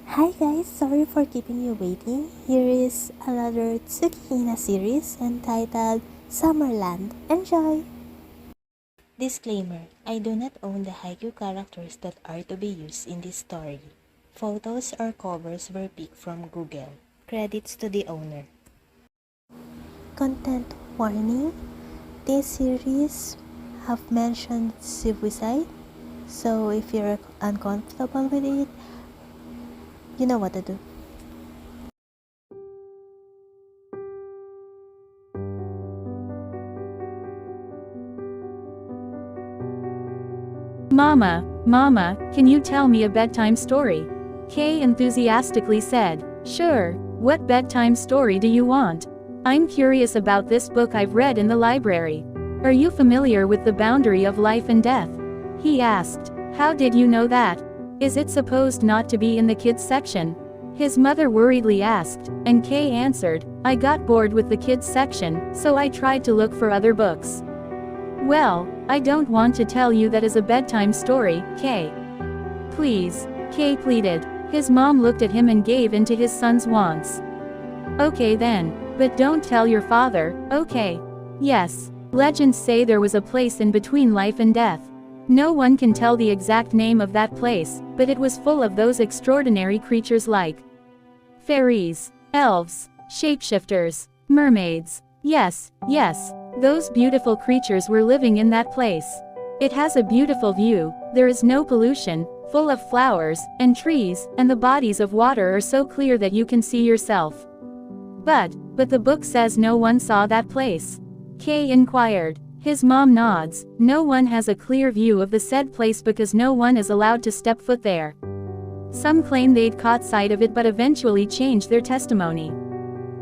Hi guys, sorry for keeping you waiting. Here is another TsukiHina series entitled Summerland. Enjoy! Disclaimer: I do not own the haiku characters that are to be used in this story. Photos or covers were picked from Google. Credits to the owner. Content warning: this series have mentioned suicide, so if you're uncomfortable with it, you know what to do. Mama, can you tell me a bedtime story? Kay enthusiastically said. Sure, what bedtime story do you want? I'm curious about this book I've read in the library. Are you familiar with the boundary of life and death? He asked. How did you know that? Is it supposed not to be in the kids section? His mother worriedly asked, and Kay answered, I got bored with the kids section, so I tried to look for other books. Well, I don't want to tell you that is a bedtime story, Kay. Please, Kay pleaded. His mom looked at him and gave in to his son's wants. Okay then, but don't tell your father, okay? Yes, legends say there was a place in between life and death. No one can tell the exact name of that place, but it was full of those extraordinary creatures like fairies, elves, shapeshifters, mermaids. Yes, those beautiful creatures were living in that place. It has a beautiful view, there is no pollution, full of flowers, and trees, and the bodies of water are so clear that you can see yourself. But the book says no one saw that place. Kay inquired. His mom nods. No one has a clear view of the said place because no one is allowed to step foot there. Some claim they'd caught sight of it but eventually changed their testimony.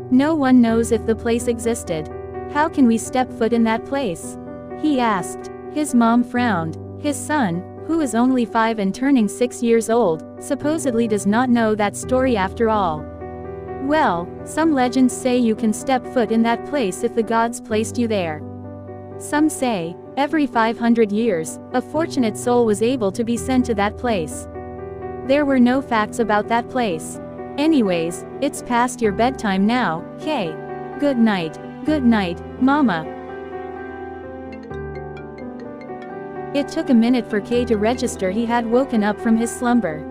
No one knows if the place existed. How can we step foot in that place? He asked. His mom frowned. His son, who is only 5 and turning 6 years old, supposedly does not know that story after all. Well, some legends say you can step foot in that place if the gods placed you there. Some say, every 500 years, a fortunate soul was able to be sent to that place. There were no facts about that place. Anyways, it's past your bedtime now, Kay. Good night, Mama. It took a minute for Kay to register he had woken up from his slumber.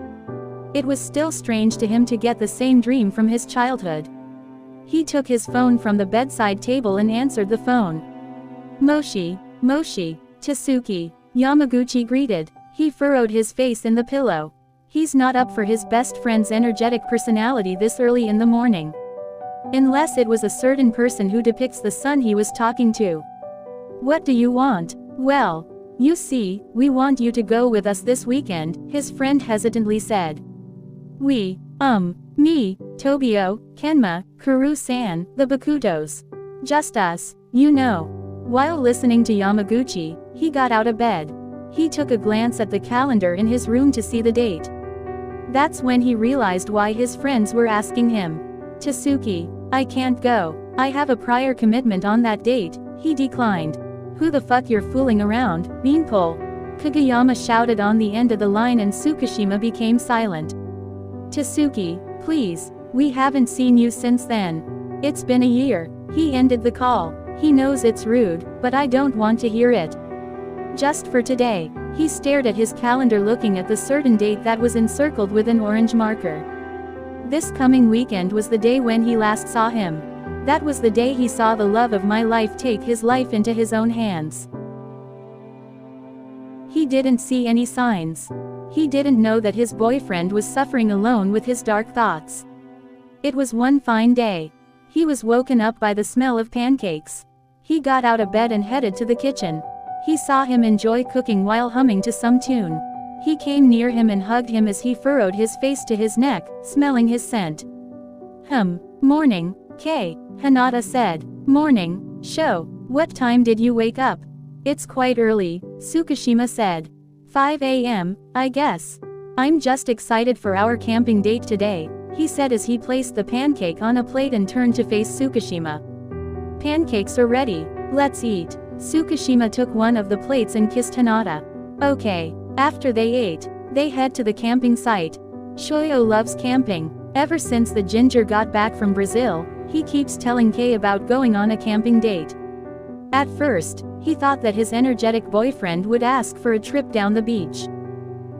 It was still strange to him to get the same dream from his childhood. He took his phone from the bedside table and answered the phone. Moshi, Tsuki, Yamaguchi greeted. He furrowed his face in the pillow. He's not up for his best friend's energetic personality this early in the morning. Unless it was a certain person who depicts the son he was talking to. What do you want? Well, you see, we want you to go with us this weekend, his friend hesitantly said. We, me, Tobio, Kenma, Kuru-san, the Bakutos. Just us, you know. While listening to Yamaguchi, he got out of bed. He took a glance at the calendar in his room to see the date. That's when he realized why his friends were asking him. Tsuki, I can't go. I have a prior commitment on that date, he declined. Who the fuck you're fooling around, Beanpole? Kageyama shouted on the end of the line and Tsukishima became silent. Tsuki, please, we haven't seen you since then. It's been a year. He ended the call. He knows it's rude, but I don't want to hear it. Just for today. He stared at his calendar looking at the certain date that was encircled with an orange marker. This coming weekend was the day when he last saw him. That was the day he saw the love of my life take his life into his own hands. He didn't see any signs. He didn't know that his boyfriend was suffering alone with his dark thoughts. It was one fine day. He was woken up by the smell of pancakes. He got out of bed and headed to the kitchen. He saw him enjoy cooking while humming to some tune. He came near him and hugged him as he furrowed his face to his neck, smelling his scent. Morning, Kay, Hinata said. Morning, Sho, what time did you wake up? It's quite early, Tsukishima said. 5 a.m., I guess. I'm just excited for our camping date today, he said as he placed the pancake on a plate and turned to face Tsukishima. Pancakes are ready, let's eat. Tsukishima took one of the plates and kissed Hinata. Okay. After they ate, they head to the camping site. Shoyo loves camping. Ever since the ginger got back from Brazil, he keeps telling Kei about going on a camping date. At first, he thought that his energetic boyfriend would ask for a trip down the beach.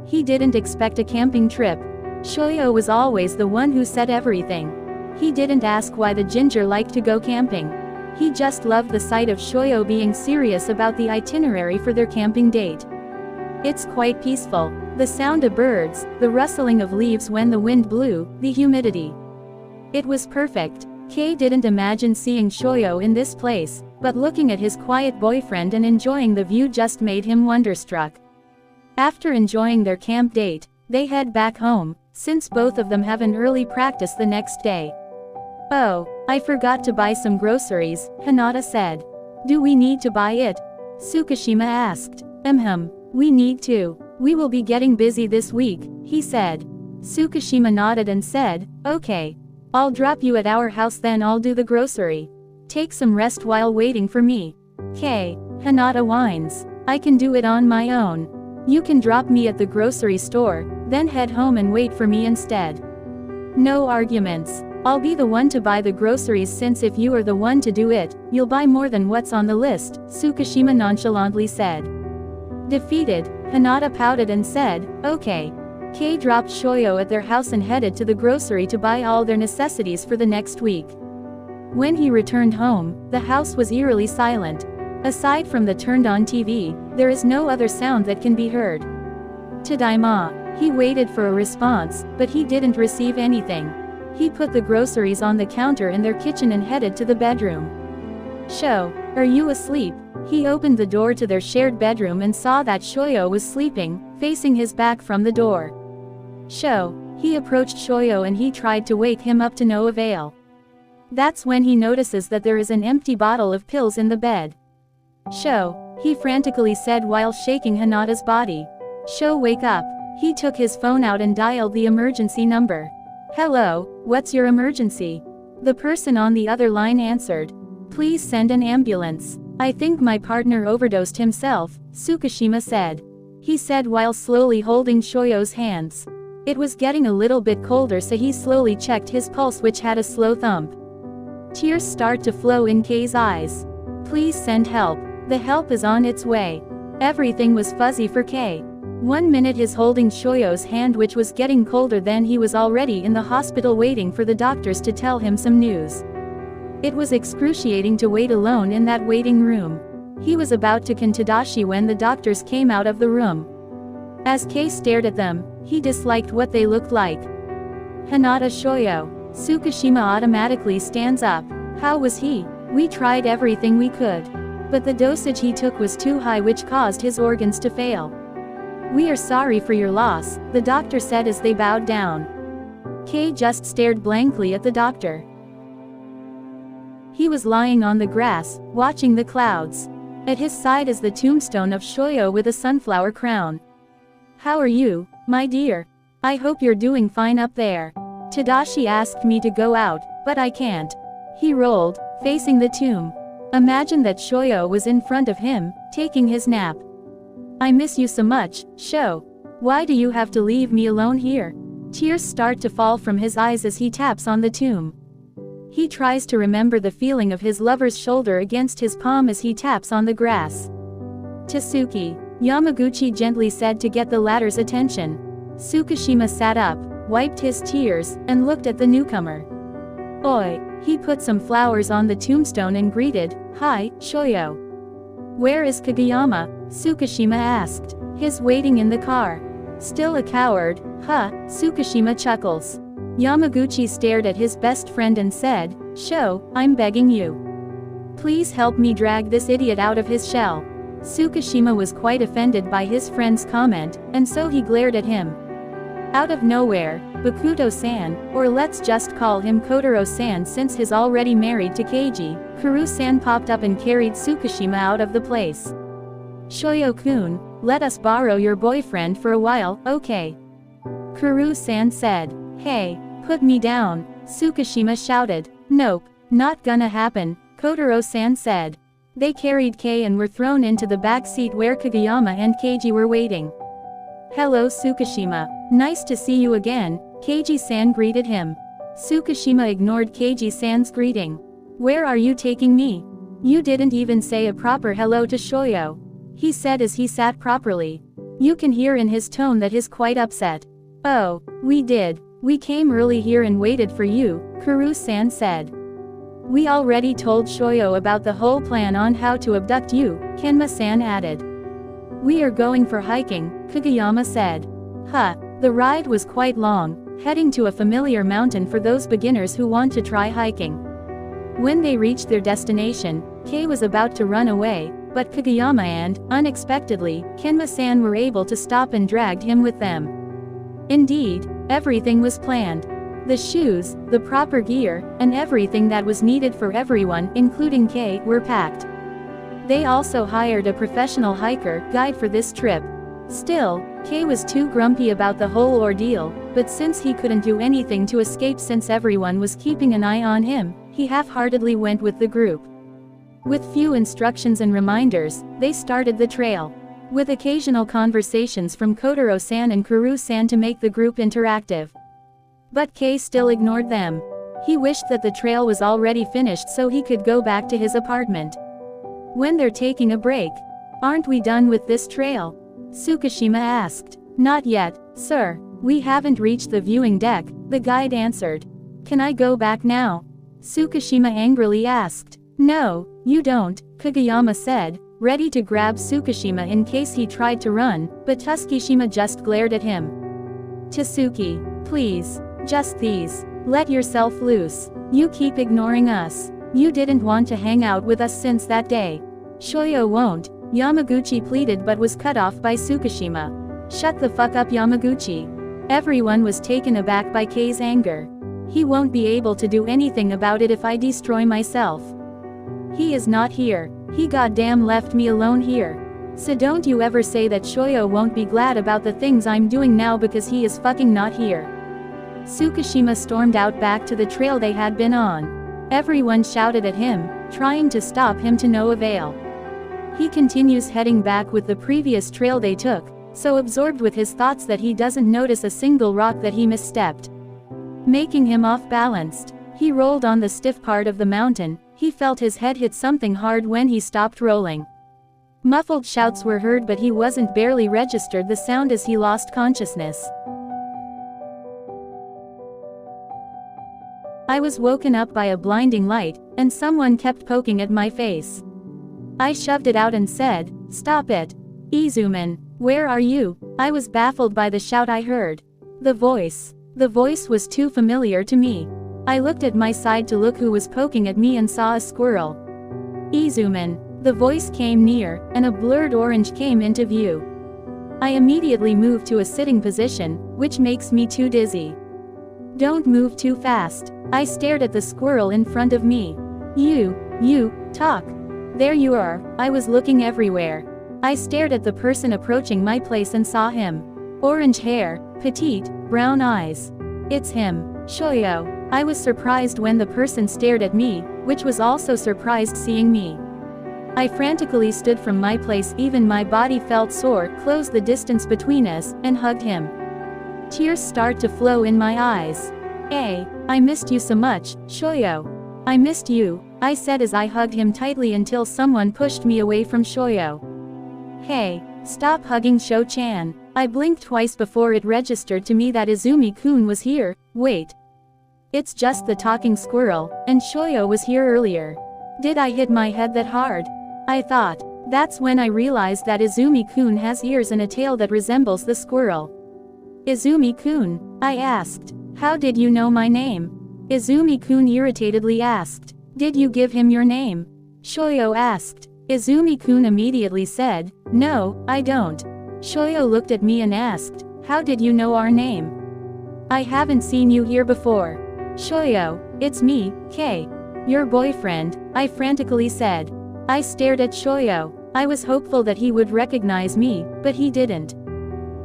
He didn't expect a camping trip. Shoyo was always the one who said everything. He didn't ask why the ginger liked to go camping. He just loved the sight of Shoyo being serious about the itinerary for their camping date. It's quite peaceful. The sound of birds, the rustling of leaves when the wind blew, the humidity. It was perfect. Kei didn't imagine seeing Shoyo in this place, but looking at his quiet boyfriend and enjoying the view just made him wonderstruck. After enjoying their camp date, they head back home, since both of them have an early practice the next day. "Oh, I forgot to buy some groceries," Hinata said. "Do we need to buy it?" TsukiHina asked. We need to. We will be getting busy this week," he said. TsukiHina nodded and said, "Okay. I'll drop you at our house, then I'll do the grocery. Take some rest while waiting for me." "Kei," Hinata whines. "I can do it on my own. You can drop me at the grocery store, then head home and wait for me instead." "No arguments. I'll be the one to buy the groceries, since if you are the one to do it, you'll buy more than what's on the list," TsukiHina nonchalantly said. Defeated, Hinata pouted and said, "Okay." Kei dropped Shoyo at their house and headed to the grocery to buy all their necessities for the next week. When he returned home, the house was eerily silent. Aside from the turned-on TV, there is no other sound that can be heard. "Tadaima." He waited for a response, but he didn't receive anything. He put the groceries on the counter in their kitchen and headed to the bedroom. "Sho, are you asleep?" He opened the door to their shared bedroom and saw that Shoyo was sleeping, facing his back from the door. "Sho." He approached Shoyo and he tried to wake him up to no avail. That's when he notices that there is an empty bottle of pills in the bed. "Sho," he frantically said while shaking Hinata's body. "Sho, wake up." He took his phone out and dialed the emergency number. "Hello, what's your emergency?" The person on the other line answered. "Please send an ambulance. I think my partner overdosed himself," TsukiHina said. He said while slowly holding Shoyo's hands. It was getting a little bit colder, so he slowly checked his pulse, which had a slow thump. Tears start to flow in Kei's eyes. "Please send help. The help is on its way." Everything was fuzzy for Kei. 1 minute he's holding Shoyo's hand, which was getting colder, then he was already in the hospital waiting for the doctors to tell him some news. It was excruciating to wait alone in that waiting room. He was about to con Tadashi when the doctors came out of the room. As Kei stared at them, he disliked what they looked like. "Hinata, Shoyo." TsukiHina automatically stands up. "How was he?" "We tried everything we could. But the dosage he took was too high, which caused his organs to fail. We are sorry for your loss," the doctor said as they bowed down. Kei just stared blankly at the doctor. He was lying on the grass, watching the clouds. At his side is the tombstone of Shoyo with a sunflower crown. "How are you, my dear? I hope you're doing fine up there. Tadashi asked me to go out, but I can't." He rolled, facing the tomb. Imagine that Shoyo was in front of him, taking his nap. "I miss you so much, Sho. Why do you have to leave me alone here?" Tears start to fall from his eyes as he taps on the tomb. He tries to remember the feeling of his lover's shoulder against his palm as he taps on the grass. "Tsuki," Yamaguchi gently said to get the latter's attention. TsukiHina sat up, wiped his tears, and looked at the newcomer. "Oi." He put some flowers on the tombstone and greeted, "Hi, Shoyo." "Where is Kageyama?" TsukiHina asked. "He's waiting in the car." "Still a coward, huh?" TsukiHina chuckles. Yamaguchi stared at his best friend and said, "Sho, I'm begging you. Please help me drag this idiot out of his shell." TsukiHina was quite offended by his friend's comment, and so he glared at him. Out of nowhere, Bakuto-san, or let's just call him Kotaro-san since he's already married to Keiji, Kuru-san popped up and carried TsukiHina out of the place. "Shoyo-kun, let us borrow your boyfriend for a while, okay?" Kuru-san said. "Hey, put me down," TsukiHina shouted. "Nope, not gonna happen," Kotaro-san said. They carried Kei and were thrown into the back seat where Kageyama and Keiji were waiting. "Hello TsukiHina. Nice to see you again," Keiji-san greeted him. TsukiHina ignored Keiji-san's greeting. Where are you taking me? You didn't even say a proper hello to Shoyo. He said as he sat properly. You can hear in his tone that he's quite upset. Oh, we did. We came early here and waited for you, Kuru-san said. We already told Shoyo about the whole plan on how to abduct you, Kenma-san added. We are going for hiking, Kageyama said. Huh, the ride was quite long, heading to a familiar mountain for those beginners who want to try hiking. When they reached their destination, Kei was about to run away, but Kageyama and, unexpectedly, Kenma-san were able to stop and dragged him with them. Indeed, everything was planned. The shoes, the proper gear, and everything that was needed for everyone, including Kei, were packed. They also hired a professional hiker guide for this trip. Still, Kei was too grumpy about the whole ordeal, but since he couldn't do anything to escape since everyone was keeping an eye on him, he half-heartedly went with the group. With few instructions and reminders, they started the trail. With occasional conversations from Kotaro-san and Kuru-san to make the group interactive. But Kei still ignored them. He wished that the trail was already finished so he could go back to his apartment. When they're taking a break. Aren't we done with this trail? TsukiHina asked. Not yet, sir. We haven't reached the viewing deck, the guide answered. Can I go back now? TsukiHina angrily asked. No, you don't, Kageyama said, ready to grab TsukiHina in case he tried to run, but TsukiHina just glared at him. Tsuki, please, just these. Let yourself loose. You keep ignoring us. You didn't want to hang out with us since that day. Shoyo won't, Yamaguchi pleaded but was cut off by TsukiHina. Shut the fuck up, Yamaguchi. Everyone was taken aback by Kei's anger. He won't be able to do anything about it if I destroy myself. He is not here. He goddamn left me alone here. So don't you ever say that Shoyo won't be glad about the things I'm doing now because he is fucking not here. TsukiHina stormed out back to the trail they had been on. Everyone shouted at him, trying to stop him to no avail. He continues heading back with the previous trail they took, so absorbed with his thoughts that he doesn't notice a single rock that he misstepped, making him off-balanced. He rolled on the stiff part of the mountain. He felt his head hit something hard when he stopped rolling. Muffled shouts were heard but he wasn't barely registered the sound as he lost consciousness. I was woken up by a blinding light, and someone kept poking at my face. I shoved it out and said, "Stop it. Izumin, where are you?" I was baffled by the shout I heard. The voice was too familiar to me. I looked at my side to look who was poking at me and saw a squirrel. Izumin. The voice came near, and a blurred orange came into view. I immediately moved to a sitting position, which makes me too dizzy. Don't move too fast. I stared at the squirrel in front of me. You, talk. There you are. I was looking everywhere. I stared at the person approaching my place and saw him. Orange hair, petite, brown eyes. It's him, Shoyo. I was surprised when the person stared at me, which was also surprised seeing me. I frantically stood from my place, even my body felt sore, closed the distance between us, and hugged him. Tears start to flow in my eyes. I missed you so much, Shoyo. I missed you, I said as I hugged him tightly until someone pushed me away from Shoyo. Hey, stop hugging Sho-chan. I blinked twice before it registered to me that Izumi-kun was here. Wait. It's just the talking squirrel, and Shoyo was here earlier. Did I hit my head that hard? I thought. That's when I realized that Izumi-kun has ears and a tail that resembles the squirrel. Izumi-kun, I asked. How did you know my name? Izumi-kun irritatedly asked. Did you give him your name? Shoyo asked. Izumi-kun immediately said, No, I don't. Shoyo looked at me and asked, How did you know our name? I haven't seen you here before. Shoyo, it's me, Kei. Your boyfriend, I frantically said. I stared at Shoyo. I was hopeful that he would recognize me, but he didn't.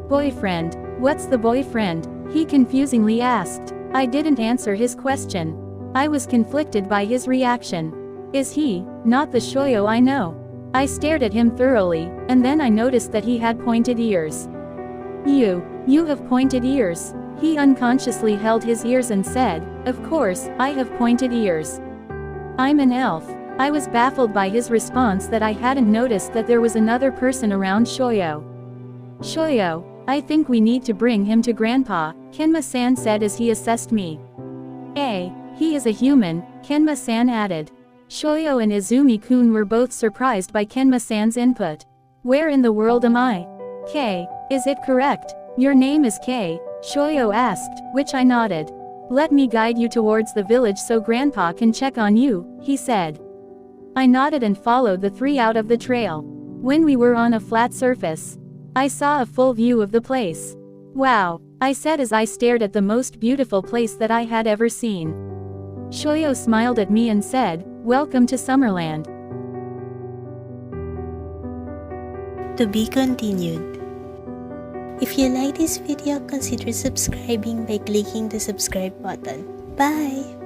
Boyfriend? What's the boyfriend? He confusingly asked. I didn't answer his question. I was conflicted by his reaction. Is he not the Shoyo I know? I stared at him thoroughly, and then I noticed that he had pointed ears. You have pointed ears. He unconsciously held his ears and said, "Of course, I have pointed ears. I'm an elf." I was baffled by his response that I hadn't noticed that there was another person around Shoyo. "Shoyo, I think we need to bring him to Grandpa," Kenma-san said as he assessed me. He is a human," Kenma-san added. Shoyo and Izumi-kun were both surprised by Kenma-san's input. "Where in the world am I? K, is it correct? Your name is K?" Shoyo asked, which I nodded. "Let me guide you towards the village so Grandpa can check on you," he said. I nodded and followed the three out of the trail. When we were on a flat surface, I saw a full view of the place. "Wow," I said as I stared at the most beautiful place that I had ever seen. Shoyo smiled at me and said, "Welcome to Summerland." To be continued. If you like this video, consider subscribing by clicking the subscribe button. Bye!